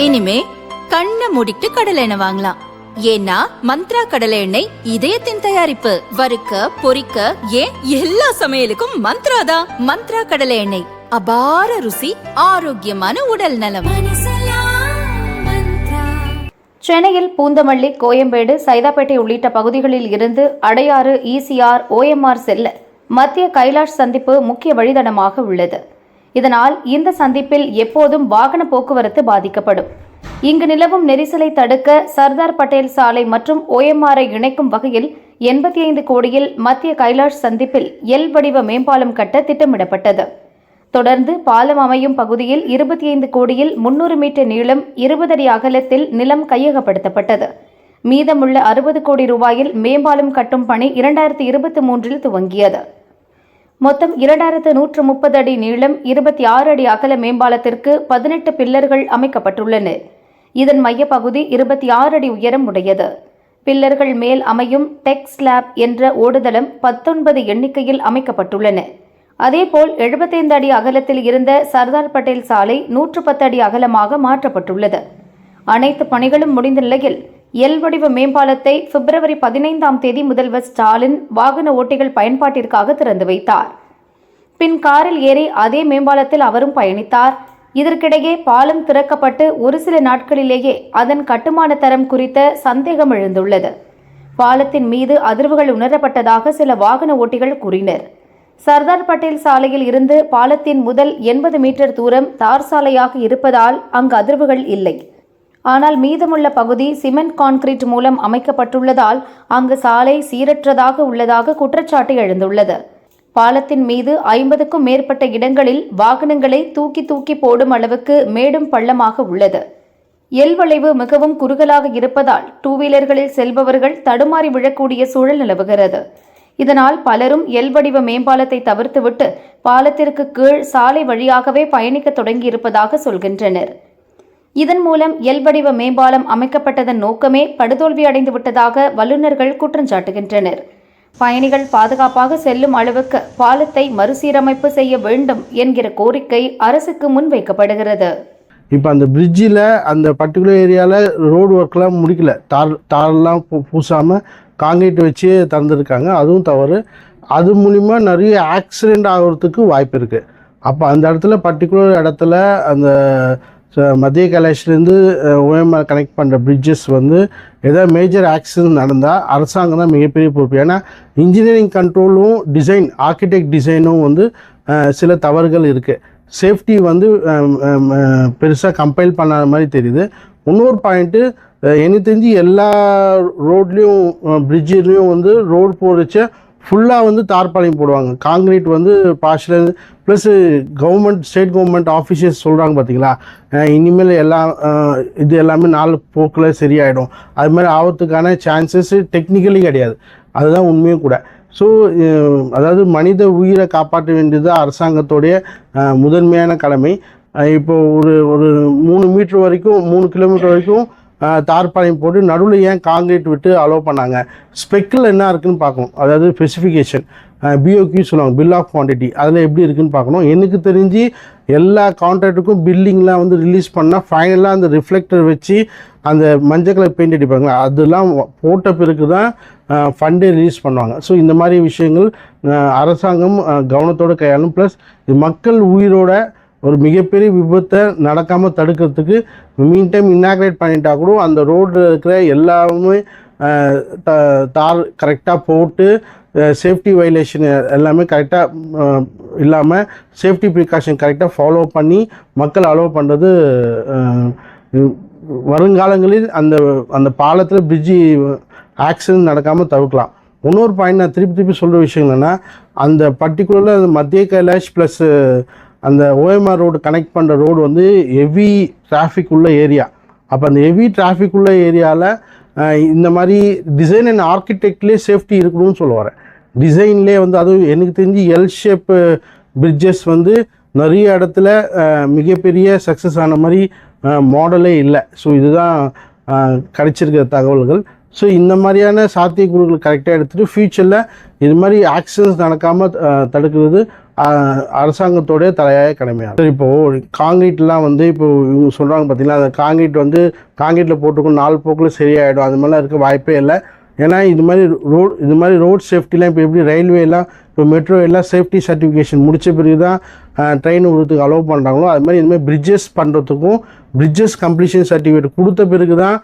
இனிமே கண்ணை மூடிட்டு கடலை எண்ணெய் வாங்கலாம். ஏன்னா மந்த்ரா கடலை எண்ணெய் இதயத்தின் தயாரிப்பு. வறுக்க பொரிக்க ஏன் எல்லா சமையலுக்கும் மந்த்ரா தான். மந்த்ரா கடலை எண்ணெய், அபார ருசி, ஆரோக்கியமான உடல் நலம். சென்னையில் பூந்தமல்லி, கோயம்பேடு, சைதாப்பேட்டை உள்ளிட்ட பகுதிகளில் இருந்து அடையாறு, ஈசிஆர், OMR செல்ல மத்திய கைலாஷ் சந்திப்பு முக்கிய வழித்தடமாக உள்ளது. இதனால் இந்த சந்திப்பில் எப்போதும் வாகன போக்குவரத்து பாதிக்கப்படும். இங்கு நிலவும் நெரிசலை தடுக்க சர்தார் பட்டேல் சாலை மற்றும் OMR-ஐ இணைக்கும் வகையில் 85 கோடியில் மத்திய கைலாஷ் சந்திப்பில் எல் வடிவ மேம்பாலம் கட்ட திட்டமிடப்பட்டது. தொடர்ந்து பாலம் அமையும் பகுதியில் 25 கோடியில் 300 மீட்டர் நீளம், 20 அடி அகலத்தில் நிலம் கையகப்படுத்தப்பட்டது. மீதமுள்ள 60 கோடி ரூபாயில் மேம்பாலம் கட்டும் பணி 2023 துவங்கியது. மொத்தம் 2130 அடி நீளம், 26 அடி அகல மேம்பாலத்திற்கு 18 பில்லர்கள் அமைக்கப்பட்டுள்ளன. இதன் மையப்பகுதி 26 அடி உயரம் உடையது. பில்லர்கள் மேல் அமையும் டெக் ஸ்லாப் என்ற ஓடுதளம் 19 எண்ணிக்கையில் அமைக்கப்பட்டுள்ளன. அதேபோல் 75 அடி அகலத்தில் இருந்த சர்தார் பட்டேல் சாலை 110 அடி அகலமாக மாற்றப்பட்டுள்ளது. அனைத்து பணிகளும் முடிந்த நிலையில் எல் வடிவ மேம்பாலத்தை பிப்ரவரி 15ஆம் தேதி முதல்வர் ஸ்டாலின் வாகன ஓட்டிகள் பயன்பாட்டிற்காக திறந்து வைத்தார். பின் காரில் ஏறி அதே மேம்பாலத்தில் அவரும் பயணித்தார். இதற்கிடையே பாலம் திறக்கப்பட்டு ஒரு சில நாட்களிலேயே அதன் கட்டுமான தரம் குறித்த சந்தேகம் எழுந்துள்ளது. பாலத்தின் மீது அதிர்வுகள் உணரப்பட்டதாக சில வாகன ஓட்டிகள் கூறினர். சர்தார் பட்டேல் சாலையில் இருந்து பாலத்தின் முதல் 80 மீட்டர் தூரம் தார் சாலையாக இருப்பதால் அங்கு அதிர்வுகள் இல்லை. ஆனால் மீதமுள்ள பகுதி சிமெண்ட் கான்கிரீட் மூலம் அமைக்கப்பட்டுள்ளதால் அங்கு சாலை சீரற்றதாக உள்ளதாக குற்றச்சாட்டு எழுந்துள்ளது. பாலத்தின் மீது 50க்கும் மேற்பட்ட இடங்களில் வாகனங்களை தூக்கி போடும் அளவுக்கு மேடும் பள்ளமாக உள்ளது. எல் வளைவு மிகவும் குறுகலாக இருப்பதால் 2 வீலர்களில் செல்பவர்கள் தடுமாறி விழக்கூடிய சூழல் நிலவுகிறது. இதனால் பலரும் எல் வடிவ மேம்பாலத்தை தவிர்த்துவிட்டு பாலத்திற்கு கீழ் சாலை வழியாகவே பயணிக்க தொடங்கியிருப்பதாக சொல்கின்றனர். இதன் மூலம் எல் வடிவ மேம்பாலம் அமைக்கப்பட்டதன் நோக்கமே படுதோல்வி அடைந்து விட்டதாக வல்லுநர்கள் குற்றஞ்சாட்டுகின்றனர். பயணிகள் பாதுகாப்பாக செல்லும் அளவுக்கு பாலத்தை மறுசீரமைப்பு செய்ய வேண்டும் என்கிற கோரிக்கை அரசுக்கு முன்வைக்கப்படுகிறது. இப்போ அந்த பிரிட்ஜில் அந்த பர்டிகுலர் ஏரியாவில் ரோடு ஒர்க்லாம் முடிக்கல, தாரெல்லாம் பூசாமல் காங்கிரீட் வச்சு திறந்துருக்காங்க. அதுவும் தவறு. அது மூலிமா நிறைய ஆக்சிடெண்ட் ஆகிறதுக்கு வாய்ப்பு இருக்குது. அப்போ அந்த இடத்துல பர்டிகுலர் இடத்துல அந்த மத்திய கைலாஷ்லேருந்து OMR கனெக்ட் பண்ணுற பிரிட்ஜஸ் வந்து ஏதாவது மேஜர் ஆக்சிடென்ட் நடந்தால் அரசாங்கம் தான் மிகப்பெரிய பொறுப்பு. ஏன்னா இன்ஜினியரிங் கண்ட்ரோலும் டிசைன், ஆர்கிடெக்ட் டிசைனும் வந்து சில தவறுகள் இருக்குது. சேஃப்டி வந்து பெருசாக கம்பைல் பண்ணாத மாதிரி தெரியுது. இன்னொரு பாயிண்ட்டு, எனக்கு தெரிஞ்சு எல்லா ரோட்லேயும் பிரிட்ஜிலையும் வந்து ரோடு போடுச்ச ஃபுல்லாக வந்து தார்பாலிங் போடுவாங்க. காங்கிரீட் வந்து partial plus government, state government officers சொல்கிறாங்க பார்த்தீங்களா, இனிமேல் இது எல்லாமே 4 போக்கில் சரியாயிடும். அது மாதிரி ஆகிறதுக்கான சான்சஸ் டெக்னிக்கலி கிடையாது. அதுதான் உண்மையும் கூட. ஸோ அதாவது மனித உயிரை காப்பாற்ற வேண்டியது அரசாங்கத்தோடைய முதன்மையான கடமை. இப்போ ஒரு 3 மீட்டர் வரைக்கும், 3 கிலோமீட்டர் வரைக்கும் தார்பாலிங் போட்டு நடுவில் ஏன் காங்கிரீட் விட்டு அலோவ் பண்ணாங்க? ஸ்பெக்கில் என்ன இருக்குதுன்னு பார்க்கணும். அதாவது ஸ்பெசிஃபிகேஷன், BOQ சொல்லுவாங்க, பில் ஆஃப் குவான்டிட்டி, அதில் எப்படி இருக்குதுன்னு பார்க்கணும். எனக்கு தெரிஞ்சு எல்லா கான்ட்ராக்டுக்கும் பில்லிங்லாம் வந்து ரிலீஸ் பண்ணால் ஃபைனலாக அந்த ரிஃப்ளெக்டர் வச்சு அந்த மஞ்சள் கலர் பெயிண்ட் அடிப்பாங்களா, அதெல்லாம் போட்ட பிறகு தான் ஃபண்டே ரிலீஸ் பண்ணுவாங்க. ஸோ இந்த மாதிரி விஷயங்கள் அரசாங்கம் கவனத்தோடு கையாளும். ப்ளஸ் மக்கள் உயிரோட ஒரு மிகப்பெரிய விபத்தை நடக்காமல் தடுக்கிறதுக்கு மீன் டைம் இன்னாக்ரேட் பண்ணிட்டா கூட அந்த ரோட்டில் இருக்கிற எல்லாமே தார் கரெக்டாக போட்டு சேஃப்டி வைலேஷன் எல்லாமே கரெக்டாக இல்லாமல் சேஃப்டி ப்ரிகாஷன் கரெக்டாக ஃபாலோ பண்ணி மக்கள் அலோவ் பண்ணுறது வருங்காலங்களில் அந்த பாலத்தில் பிரிட்ஜி ஆக்சிடென்ட் நடக்காமல் தவிர்க்கலாம். இன்னொரு பாயிண்ட் நான் திருப்பி சொல்கிற விஷயம் என்னென்னா, அந்த பர்டிகுலரில் அந்த மத்திய கைலாஷ் ப்ளஸ் அந்த OMR ரோடு கனெக்ட் பண்ணுற ரோடு வந்து ஹெவி டிராஃபிக் உள்ள ஏரியா. அப்போ அந்த ஹெவி டிராஃபிக் உள்ள ஏரியாவில் இந்த மாதிரி டிசைன் அண்ட் ஆர்கிடெக்ட்லேயே சேஃப்டி இருக்கணும்னு சொல்ல வரேன். டிசைன்லேயே வந்து அதுவும் எனக்கு தெரிஞ்சு எல் ஷேப் பிரிட்ஜஸ் வந்து நிறைய இடத்துல மிகப்பெரிய சக்ஸஸ் ஆன மாதிரி மாடலே இல்லை. ஸோ இதுதான் கிடைச்சிருக்கிற தகவல்கள். ஸோ இந்த மாதிரியான சாத்தியக்கூறுகள் கரெக்டாக எடுத்துகிட்டு ஃப்யூச்சரில் இது மாதிரி ஆக்சிடென்ட்ஸ் நடக்காமல் தடுக்கிறது அரசாங்கத்தோடைய தலையாய கடமையாகும். சரி, இப்போது காங்கிரீட்லாம் வந்து இப்போ இவங்க சொல்கிறாங்க பார்த்தீங்களா, அந்த காங்கிரீட்டில் போட்டுக்கும் 4 போக்கில் சரியாயிடும், அது மாதிரிலாம் இருக்க வாய்ப்பே இல்லை. ஏன்னா இது மாதிரி ரோட் சேஃப்டிலாம் இப்போ எப்படி ரயில்வேலாம் இப்போ மெட்ரோ எல்லாம் சேஃப்டி சர்டிஃபிகேஷன் முடித்த பிறகு தான் ட்ரெயின் விடுறதுக்கு அலோவ் பண்ணுறாங்களோ, அது மாதிரி இதுமாதிரி பிரிட்ஜஸ் பண்ணுறதுக்கும் பிரிட்ஜஸ் கம்ப்ளீஷன் சர்டிஃபிகேட் கொடுத்த பிறகு தான்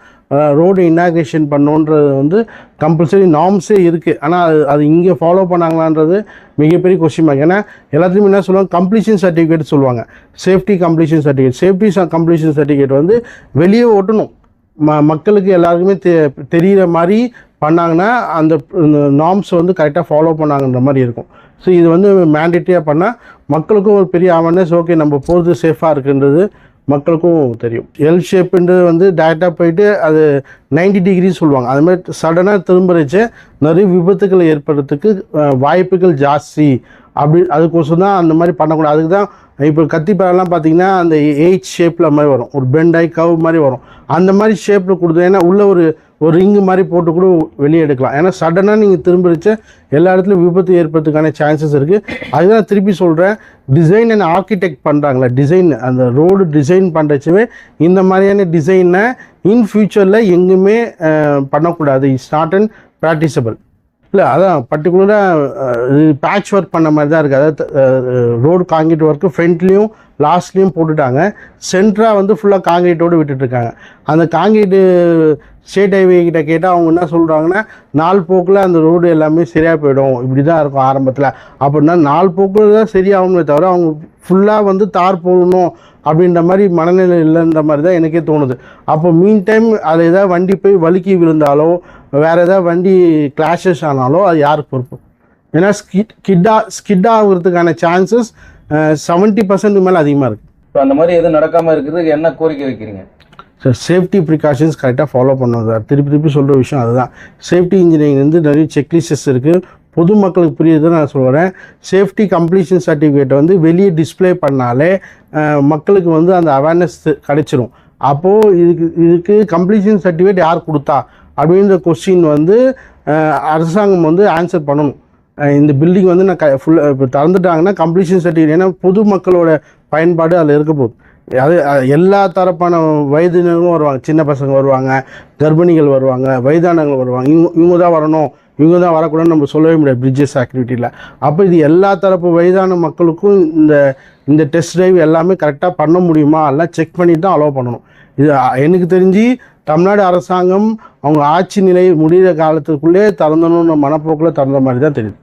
ரோடு இனாக்ரேஷன் பண்ணோன்றது வந்து கம்பல்சரி நார்ம்ஸே இருக்குது. ஆனால் அது இங்கே ஃபாலோ பண்ணாங்களான்றது மிகப்பெரிய கொஸ்டின் மார்க். ஏன்னா எல்லாத்துலேயும் என்ன சொல்லுவாங்க, கம்ப்ளீஷன் சர்டிஃபிகேட் சொல்லுவாங்க, சேஃப்டி கம்ப்ளீஷன் சர்டிஃபிகேட் வந்து வெளியே ஒட்டணும், மக்களுக்கு எல்லாருக்குமே தெரிகிற மாதிரி பண்ணாங்கன்னா அந்த நார்ம்ஸ் வந்து கரெக்டாக ஃபாலோ பண்ணாங்கன்ற மாதிரி இருக்கும். ஸோ இது வந்து மேண்டேட்டரியாக பண்ணால் மக்களுக்கும் ஒரு பெரிய அவேர்னஸ், ஓகே நம்ம போகிறது சேஃபாக இருக்குன்றது மக்களுக்கும் தெரியும். எல் ஷேப்புன்றது வந்து டேரெக்டாக போயிட்டு அது 90 டிகிரி சொல்லுவாங்க. அது மாதிரி சடனாக திரும்புறச்சு நிறைய விபத்துக்கள் ஏற்படுறதுக்கு வாய்ப்புகள் ஜாஸ்தி. அதுக்கோசம் தான் அந்த மாதிரி பண்ணக்கூடாது. அதுக்கு தான் இப்போ கத்திப்பாரெல்லாம் பார்த்தீங்கன்னா அந்த 8 ஷேப்பில் மாதிரி வரும், ஒரு பெண்டாய் கவ் மாதிரி வரும், அந்த மாதிரி ஷேப்பில் கொடுத்து, ஏன்னா உள்ள ஒரு ரிங்கு மாதிரி போட்டு கூட வெளியே எடுக்கலாம். ஏன்னா சடனாக நீங்கள் திரும்பிடுச்சு எல்லா இடத்துலையும் விபத்து ஏற்படுறதுக்கான சான்சஸ் இருக்குது. அதுதான் திருப்பி சொல்கிறேன், டிசைன் அண்ட் ஆர்கிடெக்ட் பண்ணுறாங்களே, அந்த ரோடு டிசைன் பண்ணுறச்சவே இந்த மாதிரியான டிசைனை இன் ஃபியூச்சரில் எங்குமே பண்ணக்கூடாது. It's not and practicable. இல்லை, அதான் பர்டிகுலராக பேட்ச் ஒர்க் பண்ண மாதிரி தான் இருக்குது. அதாவது ரோடு காங்கிரீட் ஒர்க்கு ஃப்ரண்ட்லேயும் லாஸ்ட்லேயும் போட்டுட்டாங்க, சென்டராக வந்து ஃபுல்லாக காங்கிரீட்டோடு விட்டுட்ருக்காங்க. அந்த காங்கிரீட்டு ஸ்டேட் ஹைவே கிட்ட கேட்டால் அவங்க என்ன சொல்கிறாங்கன்னா 4 போக்கில் அந்த ரோடு எல்லாமே சரியாக போயிடும், இப்படி தான் இருக்கும் ஆரம்பத்தில். அப்படின்னா 4 போக்கில் தான் சரியாகுமே தவிர அவங்க ஃபுல்லாக வந்து தார் போடணும் அப்படின்ற மாதிரி மனநிலை இல்லைன்ற மாதிரி தான் எனக்கே தோணுது. அப்போ மீன் டைம் அதில் ஏதாவது வண்டி போய் வழுக்கி விழுந்தாலோ வேறு ஏதாவது வண்டி கிளாஷஸ் ஆனாலோ அது யாருக்கு பொறுப்பு? ஏன்னா ஸ்கிட் ஆகுறதுக்கான சான்சஸ் 70% மேலே அதிகமாக இருக்குது. இப்போ அந்த மாதிரி எதுவும் நடக்காமல் இருக்கிறதுக்கு என்ன கோரிக்கை வைக்கிறீங்க சார்? சேஃப்டி ப்ரிகாஷன்ஸ் கரெக்டாக ஃபாலோ பண்ணணும் சார். திருப்பி சொல்கிற விஷயம் அதுதான். சேஃப்டி இன்ஜினியரிங் வந்து நிறைய செக்லிஸ்டஸ் இருக்குது, பொதுமக்களுக்கு புரியுதுன்னு நான் சொல்கிறேன். சேஃப்டி கம்ப்ளீஷன் சர்டிஃபிகேட்டை வந்து வெளியே டிஸ்பிளே பண்ணாலே மக்களுக்கு வந்து அந்த அவேர்னஸ் கிடைச்சிரும். அப்போது இதுக்கு கம்ப்ளீஷன் சர்டிஃபிகேட் யார் கொடுத்தா அப்படின்ற கொஸ்டின் வந்து அரசாங்கம் வந்து ஆன்சர் பண்ணணும். இந்த பில்டிங் வந்து நான் ஃபுல்லாக இப்போ திறந்துட்டாங்கன்னா கம்ப்ளீஷன் சர்டிஃபிகேட், ஏன்னா பொதுமக்களோட பயன்பாடு அதில் இருக்க போகுது. அது எல்லா தரப்பான வயதினரும் வருவாங்க, சின்ன பசங்க வருவாங்க, கர்ப்பிணிகள் வருவாங்க, வயதானவர்கள் வருவாங்க. இவங்க தான் வரணும், இவங்க தான் வரக்கூடாதுன்னு நம்ம சொல்லவே முடியாது பிரிட்ஜஸ் ஆக்டிவிட்டியில். அப்போ இது எல்லா தரப்பு வயதான மக்களுக்கும் இந்த டெஸ்ட் ட்ரைவ் எல்லாமே கரெக்டாக பண்ண முடியுமா எல்லாம் செக் பண்ணிட்டு தான் அலோவ் பண்ணணும். இது எனக்கு தெரிஞ்சு தமிழ்நாடு அரசாங்கம் அவங்க ஆட்சி நிலை முடிகிற காலத்துக்குள்ளே திறந்தணுன்ற மனப்போக்கில் திறந்த மாதிரி தான் தெரியுது.